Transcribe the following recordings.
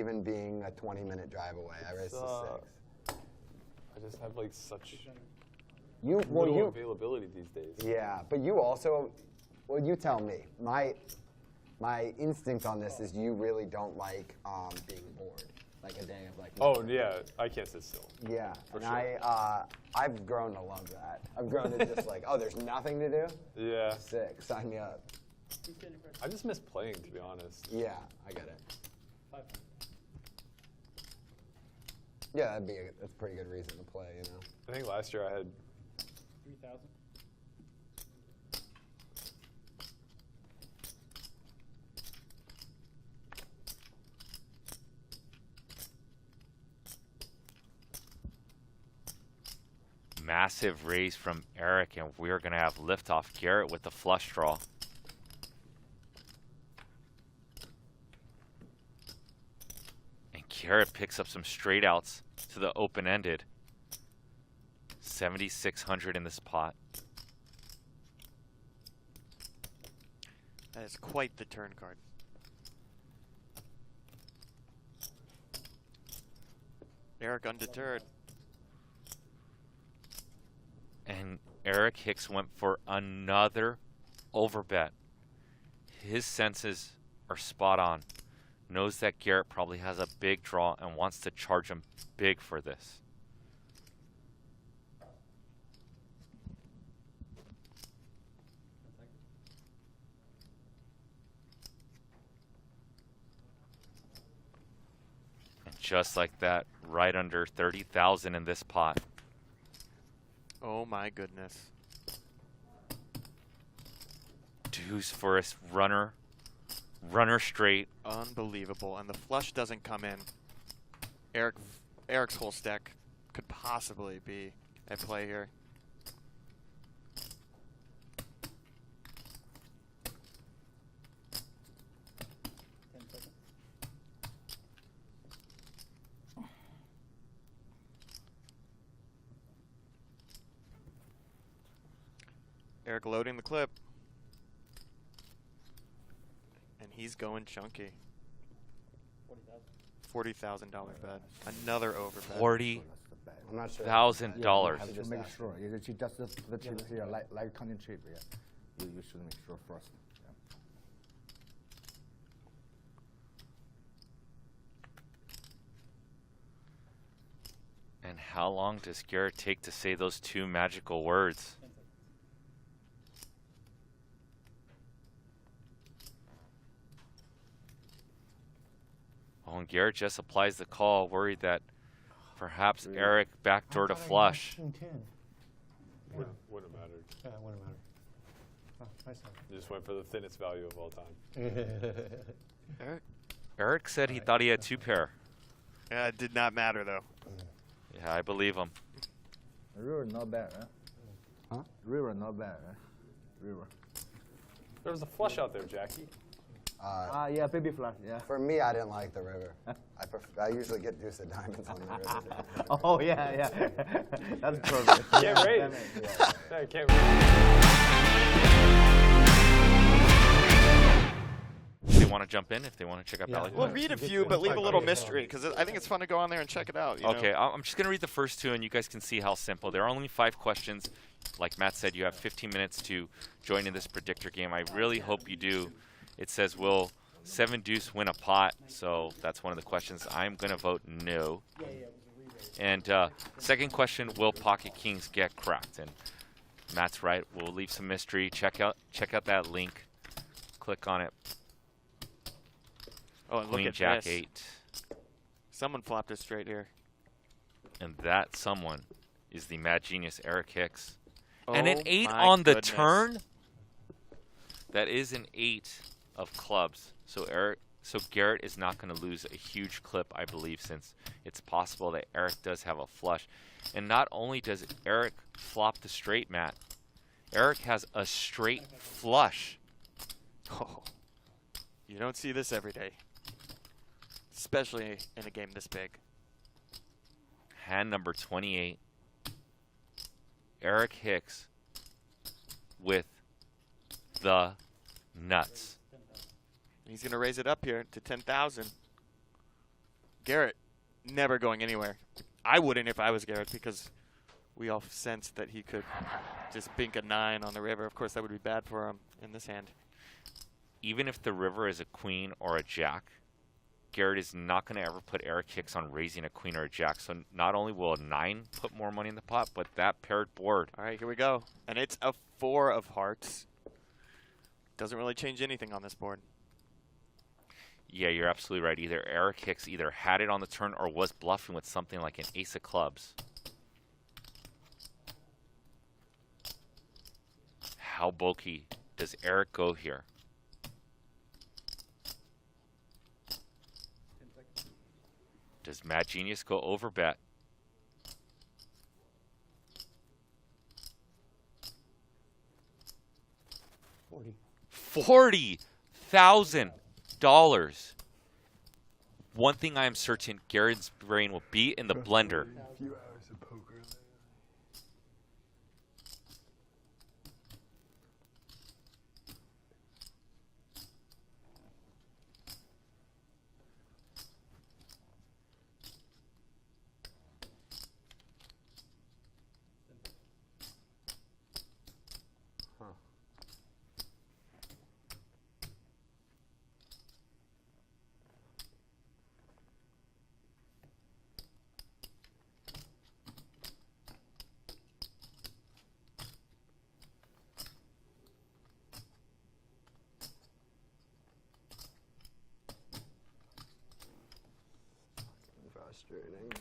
even being a 20-minute drive away. I raised to 6. I just have like such little availability these days. Yeah, but you also, well, you tell me. My instinct on this is you really don't like being bored, like a day of like. Oh yeah, I can't sit still. Yeah, for and sure. I've grown to love that. I've grown to just like, oh, there's nothing to do. Yeah. Sick, sign me up. I just miss playing, to be honest. Yeah, I get it. Yeah, that's a pretty good reason to play, you know. I think last year I had 3,000. Massive raise from Eric, and we're going to have liftoff. Garrett with the flush draw. And Garrett picks up some straight outs to the open-ended. 7,600 in this pot. That is quite the turn card. Eric undeterred. And Eric Hicks went for another overbet. His senses are spot on. Knows that Garrett probably has a big draw and wants to charge him big for this. And just like that, right under 30,000 in this pot. Oh my goodness. Deuce for a runner straight. Unbelievable. And the flush doesn't come in. Eric's whole stack could possibly be at play here. Eric loading the clip. And he's going chunky. $40,000 bet. Another overbet. $40,000. You have to make sure. You just the chip here, like counting chip. Yeah. You should make sure first. Yeah. And how long does Garrett take to say those two magical words? Oh, and Garrett just applies the call, worried that perhaps Eric backdoored a flush. Wouldn't have mattered. Yeah, it wouldn't matter. Oh, nice one. You just went for the thinnest value of all time. Eric said he thought he had two pair. Yeah, it did not matter though. Yeah, I believe him. River not bad, right? Huh? River not bad, right? River. There was a flush out there, Jackie. Yeah, baby flush, yeah. For me, I didn't like the river. I usually get deuce of diamonds on the river. Oh, yeah. That's perfect. Can't raise. Yeah, can't raise. If they want to jump in, if they want to check out Valley. We'll read a few, but leave a little mystery, because I think it's fun to go on there and check it out. Okay, I'm just going to read the first two, and you guys can see how simple. There are only 5 questions. Like Matt said, you have 15 minutes to join in this predictor game. I really hope you do. It says, will 7 deuce win a pot? So that's one of the questions. I'm going to vote no. And second question, will pocket kings get cracked? And Matt's right. We'll leave some mystery. Check out that link. Click on it. Oh, and Queen, look at Jack this. 8. Someone flopped it straight here. And that someone is the mad genius Eric Hicks. Oh, and an 8 my on the goodness. turn. That is an 8 of clubs. So Garrett is not going to lose a huge clip, I believe, since it's possible that Eric does have a flush. And not only does Eric flop the straight, Matt, Eric has a straight flush. Oh, you don't see this every day, especially in a game this big. Hand number 28. Eric Hicks with the nuts. He's going to raise it up here to 10,000. Garrett never going anywhere. I wouldn't if I was Garrett, because we all sensed that he could just bink a 9 on the river. Of course, that would be bad for him in this hand. Even if the river is a queen or a jack, Garrett is not going to ever put Eric Hicks on raising a queen or a jack. So not only will a 9 put more money in the pot, but that paired board. All right, here we go. And it's a 4 of hearts. Doesn't really change anything on this board. Yeah, you're absolutely right. Either Eric Hicks either had it on the turn or was bluffing with something like an ace of clubs. How bulky does Eric go here? Does Mad Genius go over bet? $40,000. One thing I am certain, Garrett's brain will be in the blender. Frustrating.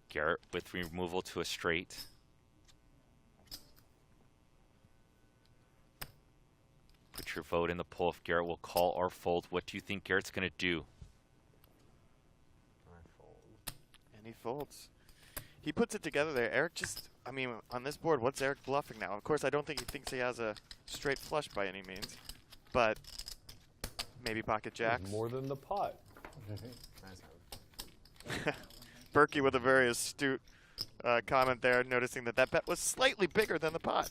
Garrett with removal to a straight. Put your vote in the poll if Garrett will call or fold. What do you think Garrett's going to do? And he folds. He puts it together there. Eric just, I mean, on this board, what's Eric bluffing now? Of course, I don't think he thinks he has a straight flush by any means, but maybe pocket jacks. More than the pot. Berkey with a very astute comment there, noticing that that bet was slightly bigger than the pot.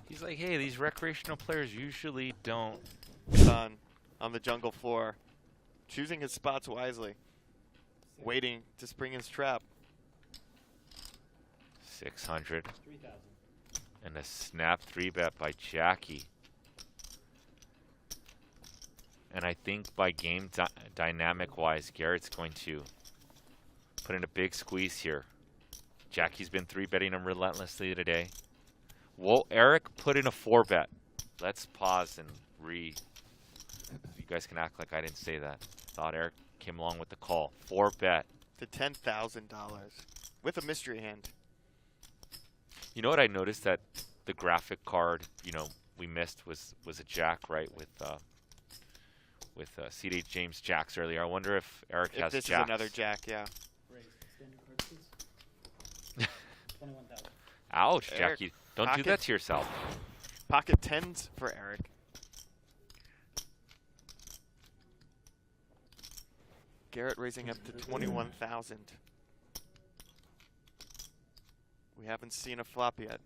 He's like, hey, these recreational players usually don't. On the jungle floor, choosing his spots wisely, waiting to spring his trap. 600. 3,000. And a snap 3-bet by Jackie. And I think by game dynamic-wise, Garrett's going to put in a big squeeze here. Jackie's been 3-betting him relentlessly today. Well, Eric put in a 4-bet. Let's pause and you guys can act like I didn't say that. Thought Eric came along with the call. 4-bet. To $10,000 with a mystery hand. You know what I noticed, that the graphic card, you know, we missed was a jack, right? With C.D. James jacks earlier. I wonder if Eric has this jacks. Is another jack, yeah. Ouch, Eric, Jackie. Don't do that to yourself. Pocket 10s for Eric. Garrett raising up to 21,000. We haven't seen a flop yet.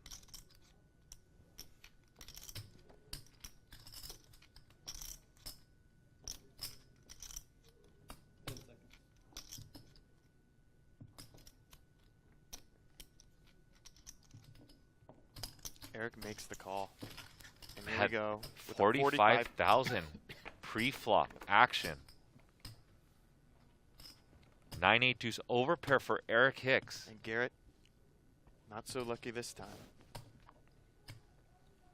Eric makes the call. And here we go. With 45,000 pre-flop action. 9-8 deuce overpair for Eric Hicks. And Garrett, not so lucky this time.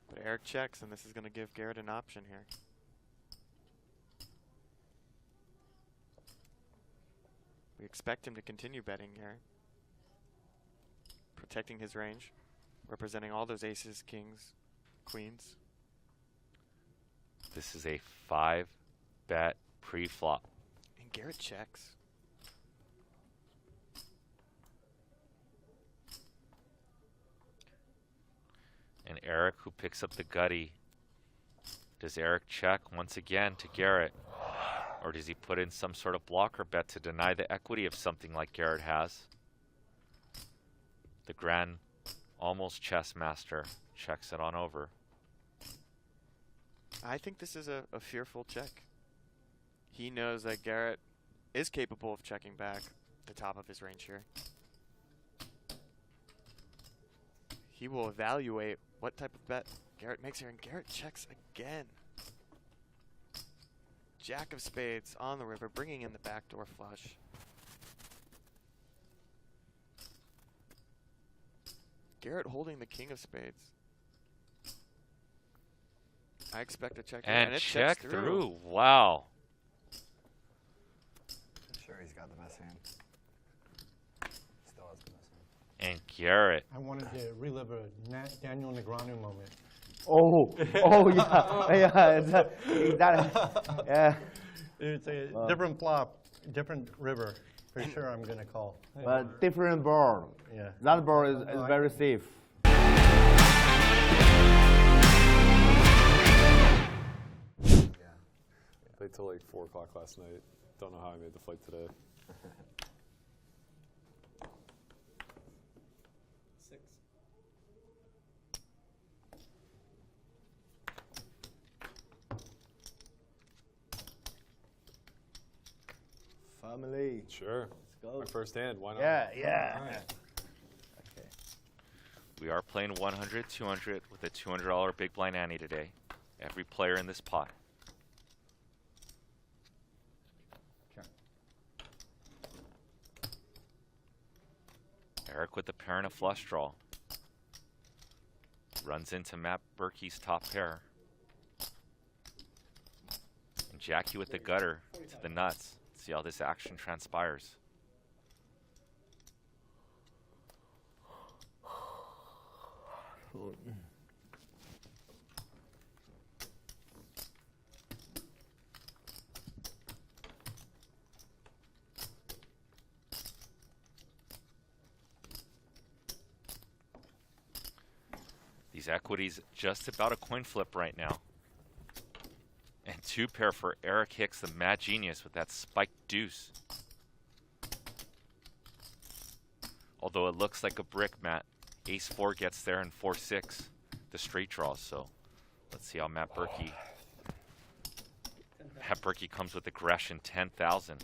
But Eric checks, and this is going to give Garrett an option here. We expect him to continue betting here. Protecting his range. Representing all those aces, kings, queens. This is a 5-bet pre-flop. And Garrett checks. And Eric, who picks up the gutty. Does Eric check once again to Garrett? Or does he put in some sort of blocker bet to deny the equity of something like Garrett has? The grand almost chess master checks it on over. I think this is a fearful check. He knows that Garrett is capable of checking back the top of his range here. He will evaluate what type of bet Garrett makes here, and Garrett checks again. Jack of spades on the river, bringing in the backdoor flush. Garrett holding the king of spades. I expect a check here, And it check checks through. Wow. I'm sure he's got the best hand. Still has the best hand. And Garrett. I wanted to relive a Daniel Negreanu moment. Oh, oh yeah, yeah. Yeah. It's a different flop, different river. For sure, I'm gonna call. But different board. Yeah. That board is very safe. Yeah. Played till like 4 o'clock last night. Don't know how I made the flight today. 6. Family. Sure. go. My first hand. Why not? Yeah, yeah. Okay. We are playing 100, 200 with a $200 big blind ante today. Every player in this pot. Sure. Eric with the pair and a flush draw. Runs into Matt Berkey's top pair. And Jackie with the gutter to the nuts. See how this action transpires. These equities just about a coin flip right now. And 2 pair for Eric Hicks, the mad genius, with that spiked deuce. Although it looks like a brick, Matt. Ace-4 gets there and 4-6, the straight draws. So let's see how Matt Berkey. Matt Berkey comes with aggression, 10,000.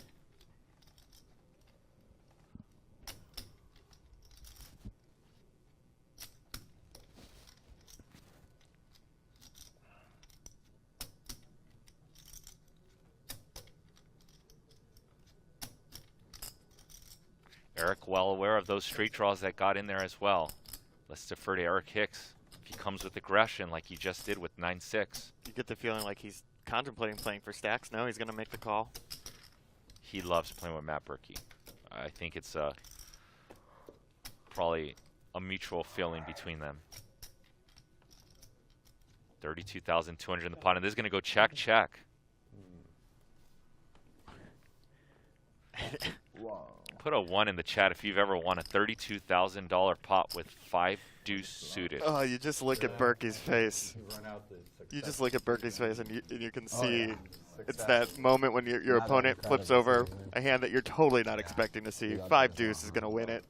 Eric well aware of those straight draws that got in there as well. Let's defer to Eric Hicks. If he comes with aggression like he just did with 9-6. You get the feeling like he's contemplating playing for stacks. No, he's going to make the call. He loves playing with Matt Berkey. I think it's probably a mutual feeling between them. 32,200 in the pot, and this is going to go check, check. Wow. Put a 1 in the chat if you've ever won a $32,000 pot with 5 deuce suited. Oh, you just look at Berkey's face. You just look at Berkey's face and you can see it's that moment when your opponent flips over a hand that you're totally not expecting to see. 5 deuce is going to win it.